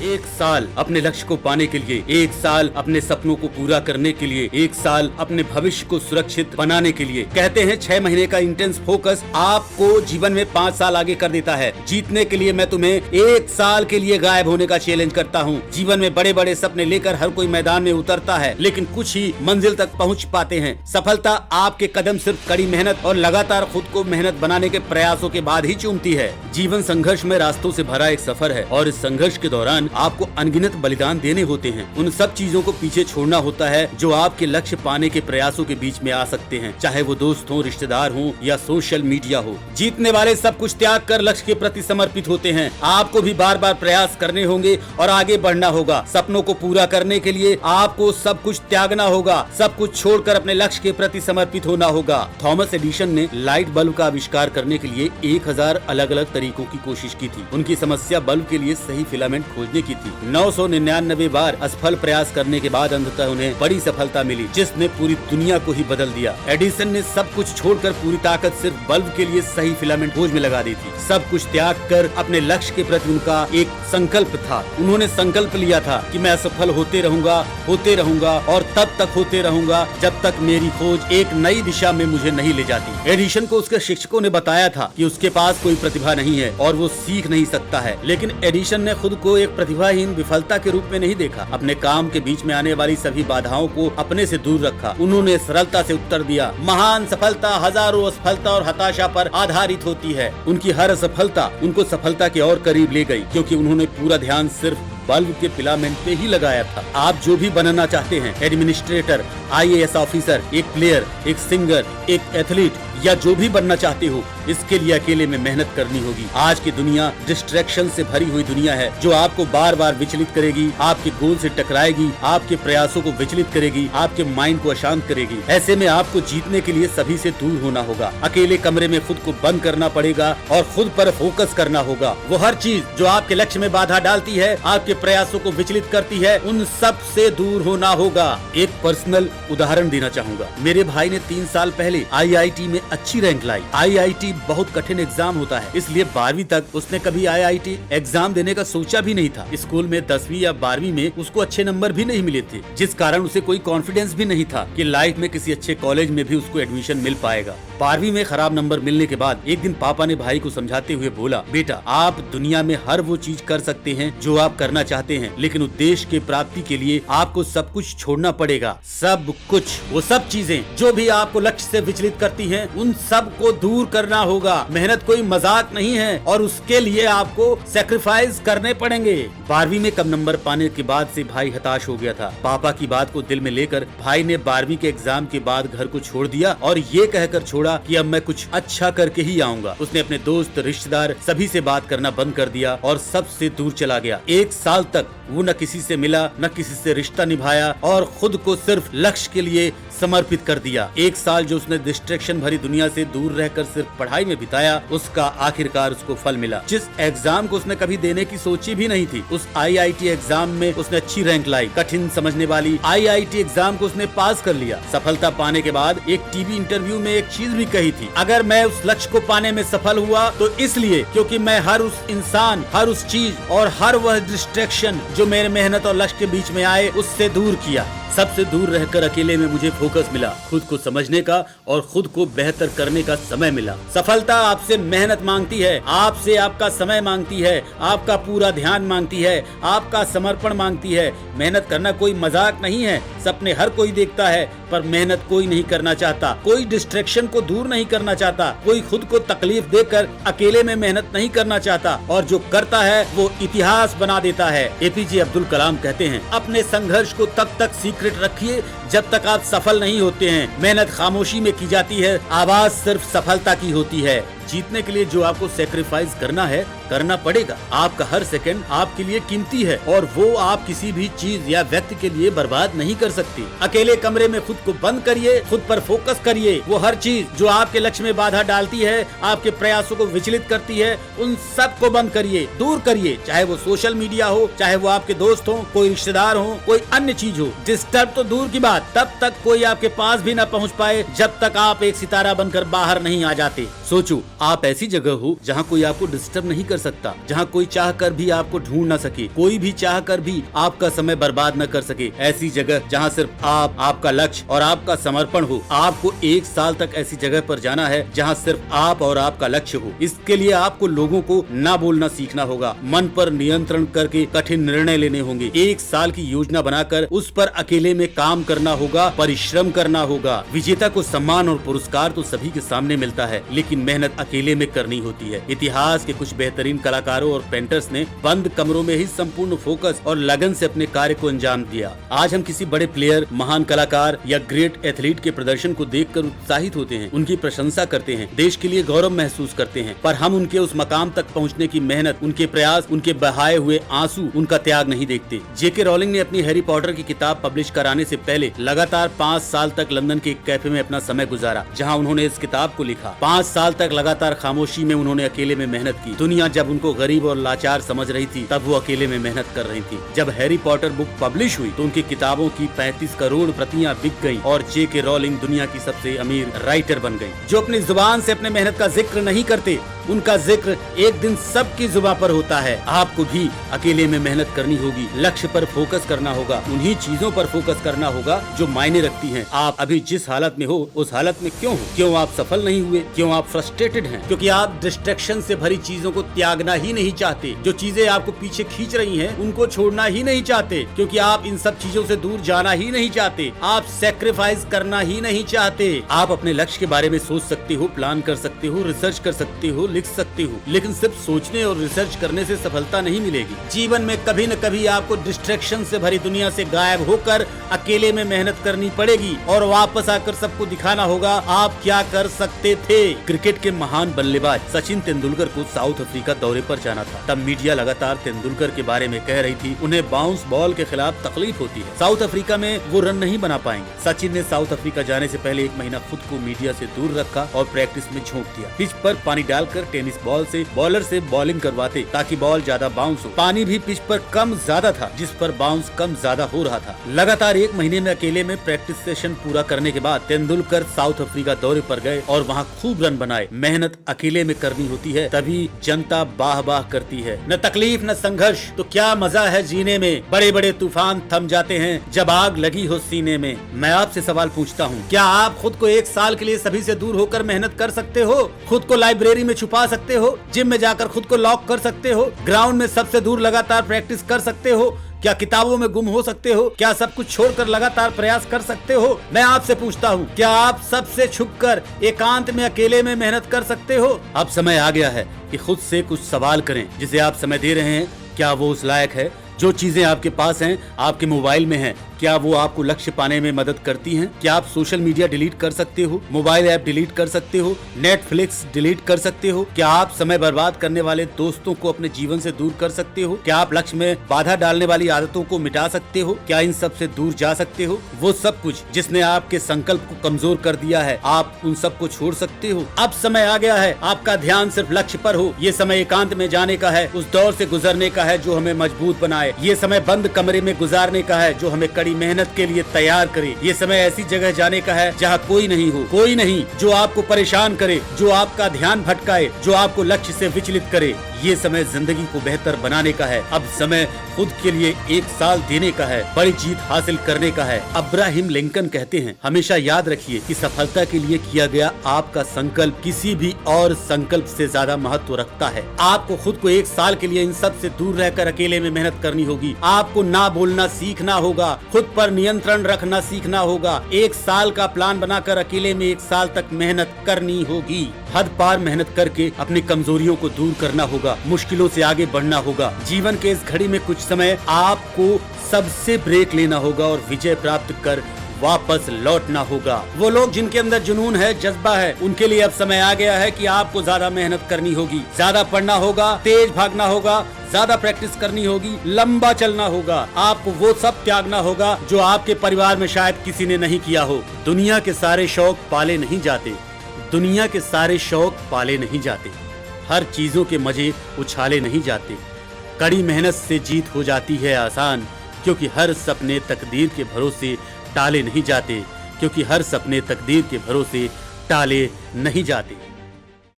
1 साल अपने लक्ष्य को पाने के लिए, 1 साल अपने सपनों को पूरा करने के लिए, 1 साल अपने भविष्य को सुरक्षित बनाने के लिए। कहते हैं 6 महीने का इंटेंस फोकस आपको जीवन में 5 साल आगे कर देता है। जीतने के लिए मैं तुम्हें 1 साल के लिए गायब होने का चैलेंज करता हूँ। जीवन में बड़े बड़े सपने लेकर हर कोई मैदान में उतरता है, लेकिन कुछ ही मंजिल तक पहुँच पाते हैं। सफलता आपके कदम सिर्फ कड़ी मेहनत और लगातार खुद को मेहनत बनाने के प्रयासों के बाद ही चूमती है। जीवन संघर्ष में रास्तों से भरा एक सफर है और इस संघर्ष के दौरान आपको अनगिनत बलिदान देने होते हैं। उन सब चीजों को पीछे छोड़ना होता है जो आपके लक्ष्य पाने के प्रयासों के बीच में आ सकते हैं, चाहे वो दोस्त हो, रिश्तेदार हो या सोशल मीडिया हो। जीतने वाले सब कुछ त्याग कर लक्ष्य के प्रति समर्पित होते हैं। आपको भी बार बार प्रयास करने होंगे और आगे बढ़ना होगा। सपनों को पूरा करने के लिए आपको सब कुछ त्यागना होगा, सब कुछ छोड़कर अपने लक्ष्य के प्रति समर्पित होना होगा। थॉमस एडिसन ने लाइट बल्ब का आविष्कार करने के लिए 1000 अलग अलग तरीकों की कोशिश की थी। उनकी समस्या बल्ब के लिए सही फिलामेंट खोजने की थी। 999 बार असफल प्रयास करने के बाद अंततः उन्हें बड़ी सफलता मिली, जिसने पूरी दुनिया को ही बदल दिया। एडिसन ने सब कुछ छोड़कर पूरी ताकत सिर्फ बल्ब के लिए सही फिलामेंट खोज में लगा दी थी। सब कुछ त्याग कर अपने लक्ष्य के प्रति उनका एक संकल्प था। उन्होंने संकल्प लिया था कि मैं असफल होते रहूंगा और तब तक होते रहूंगा जब तक मेरी खोज एक नई दिशा में मुझे नहीं ले जाती। एडिसन को उसके शिक्षकों ने बताया था कि उसके पास कोई प्रतिभा नहीं है और वो सीख नहीं सकता है, लेकिन एडिसन ने खुद को एक प्रतिभाहीन विफलता के रूप में नहीं देखा। अपने काम के बीच में आने वाली सभी बाधाओं को अपने से दूर रखा। उन्होंने सरलता से उत्तर दिया, महान सफलता हजारों असफलता और हताशा पर आधारित होती है। उनकी हर असफलता उनको सफलता के और करीब ले गई, क्योंकि उन्होंने पूरा ध्यान सिर्फ बल्ब के फिलामेंट पे ही लगाया था। आप जो भी बनना चाहते हैं, एडमिनिस्ट्रेटर, IAS ऑफिसर, एक प्लेयर, एक सिंगर, एक एथलीट या जो भी बनना चाहते हो, इसके लिए अकेले में मेहनत करनी होगी। आज की दुनिया डिस्ट्रैक्शन से भरी हुई दुनिया है, जो आपको बार बार विचलित करेगी, आपके गोल से टकराएगी, आपके प्रयासों को विचलित करेगी, आपके माइंड को अशांत करेगी। ऐसे में आपको जीतने के लिए सभी से दूर होना होगा। अकेले कमरे में खुद को बंद करना पड़ेगा और खुद पर फोकस करना होगा। वो हर चीज जो आपके लक्ष्य में बाधा डालती है, आपके प्रयासों को विचलित करती है, उन सब से दूर होना होगा। एक पर्सनल उदाहरण देना चाहूंगा। मेरे भाई ने 3 साल पहले IIT में अच्छी रैंक लाई। IIT बहुत कठिन एग्जाम होता है, इसलिए 12वीं तक उसने कभी IIT एग्जाम देने का सोचा भी नहीं था। स्कूल में 10वीं या 12वीं में उसको अच्छे नंबर भी नहीं मिले थे, जिस कारण उसे कोई कॉन्फिडेंस भी नहीं था कि लाइफ में किसी अच्छे कॉलेज में भी उसको एडमिशन मिल पाएगा। 12वीं में खराब नंबर मिलने के बाद एक दिन पापा ने भाई को समझाते हुए बोला, बेटा आप दुनिया में हर वो चीज कर सकते हैं जो आप करना चाहते हैं, लेकिन उद्देश्य के प्राप्ति के लिए आपको सब कुछ छोड़ना पड़ेगा। सब कुछ, वो सब चीजें जो भी आपको लक्ष्य से विचलित करती हैं, उन सब को दूर करना होगा। मेहनत कोई मजाक नहीं है और उसके लिए आपको सैक्रिफाइस करने पड़ेंगे। 12वीं में कम नंबर पाने के बाद से भाई हताश हो गया था। पापा की बात को दिल में लेकर भाई ने 12वीं के एग्जाम के बाद घर को छोड़ दिया और ये कहकर छोड़ा कि अब मैं कुछ अच्छा करके ही आऊंगा। उसने अपने दोस्त, रिश्तेदार सभी से बात करना बंद कर दिया और सबसे दूर चला गया। 1 साल तक वो न किसी से मिला, न किसी से रिश्ता निभाया और खुद को सिर्फ लक्ष्य के लिए समर्पित कर दिया। 1 साल जो उसने डिस्ट्रैक्शन भरी दुनिया से दूर रहकर सिर्फ पढ़ाई में बिताया, उसका आखिरकार उसको फल मिला। जिस एग्जाम को उसने कभी देने की सोची भी नहीं थी, उस IIT एग्जाम में उसने अच्छी रैंक लाई। कठिन समझने वाली IIT एग्जाम को उसने पास कर लिया। सफलता पाने के बाद एक टीवी इंटरव्यू में एक चीज भी कही थी, अगर मैं उस लक्ष्य को पाने में सफल हुआ तो इसलिए क्योंकि मैं हर उस इंसान, हर उस चीज और हर वह डिस्ट्रैक्शन जो मेरे मेहनत और लक्ष्य के बीच में आए, उससे दूर किया। सबसे दूर रहकर अकेले में मुझे फोकस मिला, खुद को समझने का और खुद को बेहतर करने का समय मिला। सफलता आपसे मेहनत मांगती है, आपसे आपका समय मांगती है, आपका पूरा ध्यान मांगती है, आपका समर्पण मांगती है। मेहनत करना कोई मजाक नहीं है। सपने हर कोई देखता है, पर मेहनत कोई नहीं करना चाहता। कोई डिस्ट्रैक्शन को दूर नहीं करना चाहता। कोई खुद को तकलीफ देकर अकेले में मेहनत नहीं करना चाहता, और जो करता है वो इतिहास बना देता है। APJ अब्दुल कलाम कहते हैं, अपने संघर्ष को तब तक सीक्रेट रखिए जब तक आप सफल नहीं होते हैं। मेहनत खामोशी में की जाती है, आवाज सिर्फ सफलता की होती है। जीतने के लिए जो आपको सेक्रीफाइस करना है, करना पड़ेगा। आपका हर सेकंड आपके लिए कीमती है और वो आप किसी भी चीज या व्यक्ति के लिए बर्बाद नहीं कर सकती। अकेले कमरे में खुद को बंद करिए, खुद पर फोकस करिए। वो हर चीज जो आपके लक्ष्य में बाधा डालती है, आपके प्रयासों को विचलित करती है, उन सब को बंद करिए, दूर करिए। चाहे वो सोशल मीडिया हो, चाहे वो आपके दोस्त हो, कोई रिश्तेदार हो, कोई अन्य चीज हो। डिस्टर्ब तो दूर की बात, तब तक कोई आपके पास भी न पहुँच पाए जब तक आप एक सितारा बनकर बाहर नहीं आ जाते। सोचो, आप ऐसी जगह हो जहाँ कोई आपको डिस्टर्ब नहीं कर सकता, जहाँ कोई चाह कर भी आपको ढूंढ न सके, कोई भी चाह कर भी आपका समय बर्बाद न कर सके। ऐसी जगह जहाँ सिर्फ आप, आपका लक्ष्य और आपका समर्पण हो। आपको 1 साल तक ऐसी जगह पर जाना है जहाँ सिर्फ आप और आपका लक्ष्य हो। इसके लिए आपको लोगों को ना बोलना सीखना होगा, मन पर नियंत्रण करके कठिन निर्णय लेने होंगे। 1 साल की योजना बनाकर उस पर अकेले में काम करना होगा, परिश्रम करना होगा। विजेता को सम्मान और पुरस्कार तो सभी के सामने मिलता है, लेकिन मेहनत अकेले में करनी होती है। इतिहास के कुछ बेहतरीन कलाकारों और पेंटर्स ने बंद कमरों में ही संपूर्ण फोकस और लगन से अपने कार्य को अंजाम दिया। आज हम किसी बड़े प्लेयर, महान कलाकार या ग्रेट एथलीट के प्रदर्शन को देखकर उत्साहित होते हैं, उनकी प्रशंसा करते हैं, देश के लिए गौरव महसूस करते हैं, पर हम उनके उस मकाम तक पहुंचने की मेहनत, उनके प्रयास, उनके बहाए हुए आंसू, उनका त्याग नहीं देखते। जेके रॉलिंग ने अपनी हैरी पॉटर की किताब पब्लिश कराने से पहले लगातार 5 साल तक लंदन के एक कैफे में अपना समय गुजारा, जहां उन्होंने इस किताब को लिखा। 5 साल तक लगातार खामोशी में उन्होंने अकेले में मेहनत की। दुनिया जब उनको गरीब और लाचार समझ रही थी, तब वो अकेले में मेहनत कर रही थी। जब हैरी पॉटर बुक पब्लिश हुई तो उनकी किताबों की 35 करोड़ प्रतियां बिक गईं और जेके रॉलिंग दुनिया की सबसे अमीर राइटर बन गई। जो अपनी जुबान से अपने मेहनत का जिक्र नहीं करते, उनका जिक्र एक दिन सबकी जुबान पर होता है। आपको भी अकेले में मेहनत करनी होगी, लक्ष्य पर फोकस करना होगा, उन्हीं चीजों पर फोकस करना होगा जो मायने रखती हैं। आप अभी जिस हालत में हो, उस हालत में क्यों हो? क्यों आप सफल नहीं हुए? क्यों आप फ्रस्ट्रेटेड हैं? क्योंकि आप डिस्ट्रैक्शन से भरी चीजों को त्यागना ही नहीं चाहते। जो चीजें आपको पीछे खींच रही हैं, उनको छोड़ना ही नहीं चाहते, क्योंकि आप इन सब चीजों से दूर जाना ही नहीं चाहते। आप सेक्रीफाइस करना ही नहीं चाहते। आप अपने लक्ष्य के बारे में सोच सकते हो, प्लान कर सकते हो, रिसर्च कर सकते हो, लिख सकते हो, लेकिन सिर्फ सोचने और रिसर्च करने से सफलता नहीं मिलेगी। जीवन में कभी न कभी आपको डिस्ट्रैक्शन से भरी दुनिया से गायब होकर अकेले में मेहनत करनी पड़ेगी और वापस आकर सबको दिखाना होगा आप क्या कर सकते थे। क्रिकेट के महान बल्लेबाज सचिन तेंदुलकर को साउथ अफ्रीका दौरे पर जाना था। तब मीडिया लगातार तेंदुलकर के बारे में कह रही थी उन्हें बाउंस बॉल के खिलाफ तकलीफ होती है, साउथ अफ्रीका में वो रन नहीं बना पाएंगे। सचिन ने साउथ अफ्रीका जाने से पहले 1 महीना खुद को मीडिया से दूर रखा और प्रैक्टिस में झोंक दिया। पिच पर पानी डालकर टेनिस बॉल से बॉलर से बॉलिंग करवाते ताकि बॉल ज्यादा बाउंस हो। पानी भी पिच पर कम ज्यादा था, जिस पर बाउंस कम ज्यादा हो रहा था। लगातार 1 महीने में अकेले में प्रैक्टिस सेशन पूरा करने के बाद तेंदुलकर साउथ अफ्रीका दौरे पर गए और वहाँ खूब रन बनाए। मेहनत अकेले में करनी होती है, तभी जनता बाह बाह करती है। न तकलीफ न संघर्ष तो क्या मजा है जीने में। बड़े बड़े तूफान थम जाते हैं जब आग लगी हो सीने में। मैं आपसे सवाल पूछता हूँ, क्या आप खुद को 1 साल के लिए सभी से दूर होकर मेहनत कर सकते हो? खुद को लाइब्रेरी में छुपा सकते हो? जिम में जाकर खुद को लॉक कर सकते हो? ग्राउंड में सबसे दूर लगातार प्रैक्टिस कर सकते हो? क्या किताबों में गुम हो सकते हो? क्या सब कुछ छोड़कर लगातार प्रयास कर सकते हो? मैं आपसे पूछता हूँ, क्या आप सबसे छुपकर एकांत में अकेले में मेहनत कर सकते हो? अब समय आ गया है कि खुद से कुछ सवाल करें। जिसे आप समय दे रहे हैं, क्या वो उस लायक है? जो चीजें आपके पास हैं, आपके मोबाइल में हैं, क्या वो आपको लक्ष्य पाने में मदद करती हैं? क्या आप सोशल मीडिया डिलीट कर सकते हो? मोबाइल ऐप डिलीट कर सकते हो? नेटफ्लिक्स डिलीट कर सकते हो? क्या आप समय बर्बाद करने वाले दोस्तों को अपने जीवन से दूर कर सकते हो? क्या आप लक्ष्य में बाधा डालने वाली आदतों को मिटा सकते हो? क्या इन सब से दूर जा सकते हो? वो सब कुछ जिसने आपके संकल्प को कमजोर कर दिया है, आप उन सब को छोड़ सकते हो। अब समय आ गया है, आपका ध्यान सिर्फ लक्ष्य पर हो। ये समय एकांत में जाने का है, उस दौर से गुजरने का है जो हमें मजबूत बनाए। ये समय बंद कमरे में गुजारने का है जो हमें कड़ी मेहनत के लिए तैयार करे। ये समय ऐसी जगह जाने का है जहाँ कोई नहीं हो, कोई नहीं जो आपको परेशान करे, जो आपका ध्यान भटकाए, जो आपको लक्ष्य से विचलित करे। ये समय जिंदगी को बेहतर बनाने का है। अब समय खुद के लिए 1 साल देने का है, बड़ी जीत हासिल करने का है। अब्राहम लिंकन कहते हैं, हमेशा याद रखिए कि सफलता के लिए किया गया आपका संकल्प किसी भी और संकल्प से ज्यादा महत्व रखता है। आपको खुद को 1 साल के लिए इन सब से दूर रहकर अकेले में मेहनत करनी होगी। आपको ना बोलना सीखना होगा, खुद पर नियंत्रण रखना सीखना होगा। 1 साल का प्लान बनाकर अकेले में 1 साल तक मेहनत करनी होगी। हद पार मेहनत करके अपनी कमजोरियों को दूर करना होगा, मुश्किलों से आगे बढ़ना होगा। जीवन के इस घड़ी में कुछ समय आपको सबसे ब्रेक लेना होगा और विजय प्राप्त कर वापस लौटना होगा। वो लोग जिनके अंदर जुनून है, जज्बा है, उनके लिए अब समय आ गया है कि आपको ज्यादा मेहनत करनी होगी, ज्यादा पढ़ना होगा, तेज भागना होगा, ज्यादा प्रैक्टिस करनी होगी, लंबा चलना होगा। आपको वो सब त्यागना होगा जो आपके परिवार में शायद किसी ने नहीं किया हो। दुनिया के सारे शौक पाले नहीं जाते, दुनिया के सारे शौक पाले नहीं जाते, हर चीजों के मजे उछाले नहीं जाते। कड़ी मेहनत से जीत हो जाती है आसान, क्योंकि हर सपने तकदीर के भरोसे टाले नहीं जाते, क्योंकि हर सपने तकदीर के भरोसे टाले नहीं जाते।